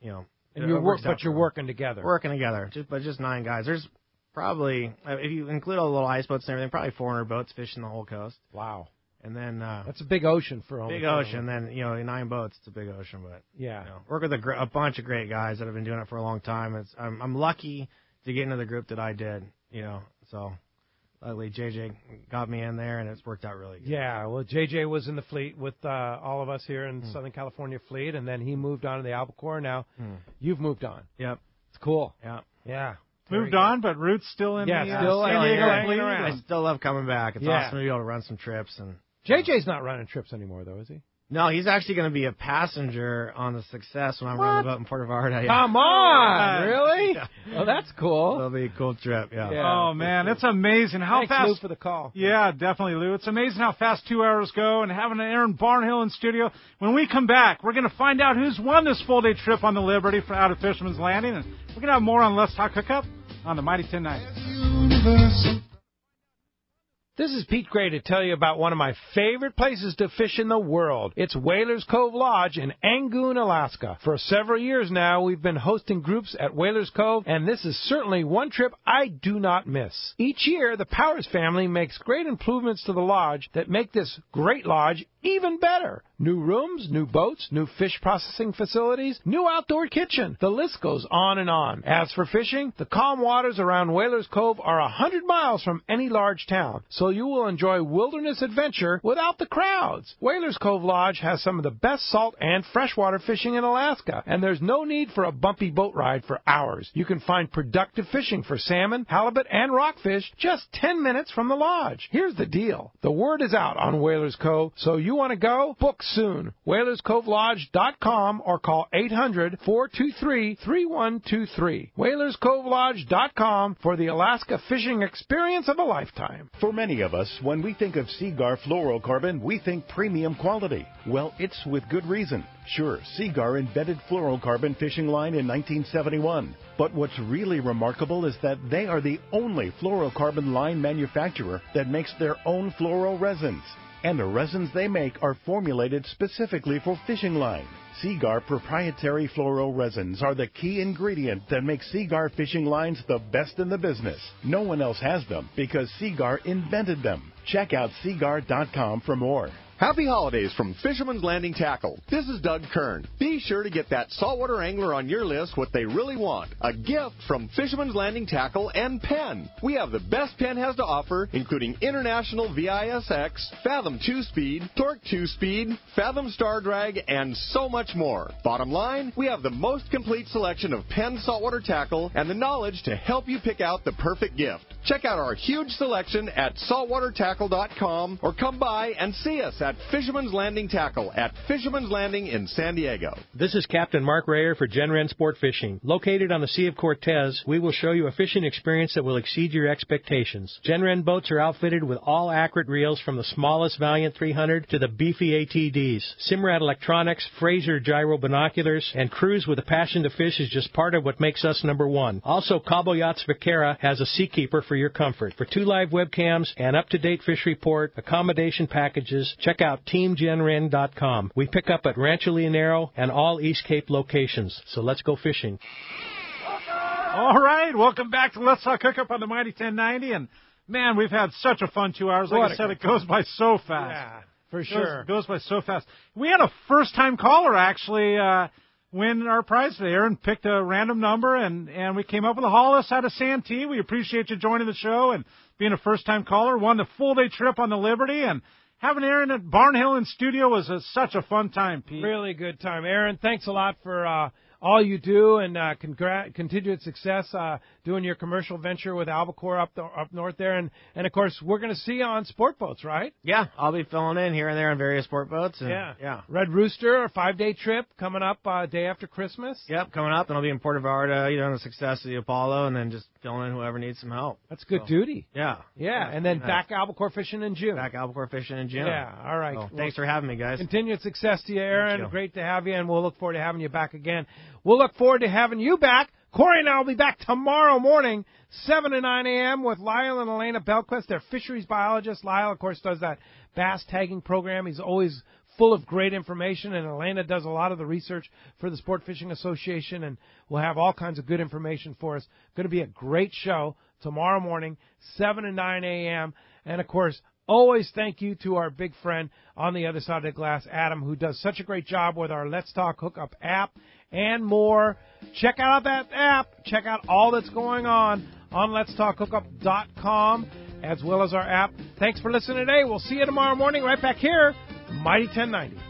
And you're working together. Working together, just 9 guys. There's probably, if you include all the little ice boats and everything, probably 400 boats fishing the whole coast. Wow. And then that's a big ocean for big ocean. Then 9 boats, it's a big ocean. But work with a bunch of great guys that have been doing it for a long time. I'm lucky to get into the group that I did. So luckily JJ got me in there, and it's worked out really good. Yeah, well, JJ was in the fleet with all of us here in Southern California fleet, and then he moved on to the Albacore. Now you've moved on. Yep, it's cool. Yeah. Moved on, but Root's still in the San Diego fleet. I still love coming back. It's awesome to be able to run some trips. And JJ's not running trips anymore, though, is he? No, he's actually going to be a passenger on the Success when I'm running the boat in Puerto Vallarta. Come on, really? Yeah. Well, that's cool. It'll be a cool trip. Yeah. Oh man, it's amazing how Thanks, fast. Lou, for the call. Yeah, definitely, Lou. It's amazing how fast 2 hours go, and having Aaron Barnhill in studio. When we come back, we're going to find out who's won this full-day trip on the Liberty out of Fisherman's Landing, and we're going to have more on Let's Talk Hookup on the Mighty 1090. This is Pete Gray to tell you about one of my favorite places to fish in the world. It's Whalers Cove Lodge in Angoon, Alaska. For several years now, we've been hosting groups at Whalers Cove, and this is certainly one trip I do not miss. Each year, the Powers family makes great improvements to the lodge that make this great lodge even better. New rooms, new boats, new fish processing facilities, new outdoor kitchen. The list goes on and on. As for fishing, the calm waters around Whalers Cove are 100 miles from any large town, so you will enjoy wilderness adventure without the crowds. Whalers Cove Lodge has some of the best salt and freshwater fishing in Alaska, and there's no need for a bumpy boat ride for hours. You can find productive fishing for salmon, halibut, and rockfish just 10 minutes from the lodge. Here's the deal. The word is out on Whalers Cove, so you want to go? Book soon. WhalersCoveLodge.com or call 800-423-3123. WhalersCoveLodge.com for the Alaska fishing experience of a lifetime. For many of us, when we think of Seaguar fluorocarbon, we think premium quality. Well, it's with good reason. Sure, Seaguar invented fluorocarbon fishing line in 1971. But what's really remarkable is that they are the only fluorocarbon line manufacturer that makes their own fluoro resins. And the resins they make are formulated specifically for fishing line. Seaguar proprietary fluoro resins are the key ingredient that makes Seaguar fishing lines the best in the business. No one else has them because Seaguar invented them. Check out Seaguar.com for more. Happy holidays from Fisherman's Landing Tackle. This is Doug Kern. Be sure to get that saltwater angler on your list what they really want. A gift from Fisherman's Landing Tackle and Penn. We have the best Penn has to offer, including International VISX, Fathom 2-Speed, Torque 2-Speed, Fathom Star Drag, and so much more. Bottom line, we have the most complete selection of Penn saltwater tackle and the knowledge to help you pick out the perfect gift. Check out our huge selection at saltwatertackle.com or come by and see us at Fisherman's Landing Tackle at Fisherman's Landing in San Diego. This is Captain Mark Rayer for Genren Sport Fishing. Located on the Sea of Cortez, we will show you a fishing experience that will exceed your expectations. Genren boats are outfitted with all accurate reels from the smallest Valiant 300 to the beefy ATDs. Simrad electronics, Fraser gyro binoculars, and crews with a passion to fish is just part of what makes us number one. Also, Cabo Yachts Vaquera has a Seakeeper for your comfort. For 2 live webcams, an up-to-date fish report, accommodation packages, check out TeamGenRen.com. We pick up at Rancho Leonero and all East Cape locations. So let's go fishing. All right, welcome back to Let's Talk Hookup on the Mighty 1090. And, man, we've had such a fun 2 hours. Like I said, it goes by so fast. Yeah, for sure. It goes by so fast. We had a first-time caller, actually. win our prize today. Aaron picked a random number, and we came up with a Hollis out of Santee. We appreciate you joining the show and being a first-time caller. Won the full-day trip on the Liberty, and having Aaron at Barnhill in studio was such a fun time, Pete. Really good time. Aaron, thanks a lot for all you do, and continued success doing your commercial venture with Albacore up north there. And of course, we're going to see you on sport boats, right? Yeah, I'll be filling in here and there on various sport boats. And, yeah. Red Rooster, a 5-day trip coming up day after Christmas. Yep, coming up, and I'll be in Puerto Vallarta, the success of the Apollo, and then just filling in whoever needs some help. That's good duty. Yeah. Yeah, and then back Albacore fishing in June. Back Albacore fishing in June. Yeah, all right. Well, thanks for having me, guys. Continued success to you, Aaron. Thank you. Great to have you, and we'll look forward to having you back again. We'll look forward to having you back. Corey and I will be back tomorrow morning, 7 to 9 a.m. with Lyle and Elena Belquist. They're fisheries biologists. Lyle, of course, does that bass tagging program. He's always full of great information, and Elena does a lot of the research for the Sport Fishing Association, and we'll have all kinds of good information for us. Going to be a great show tomorrow morning, 7 to 9 a.m. And, of course, always thank you to our big friend on the other side of the glass, Adam, who does such a great job with our Let's Talk Hookup app and more. Check out that app. Check out all that's going on letstalkhookup.com as well as our app. Thanks for listening today. We'll see you tomorrow morning right back here, Mighty 1090.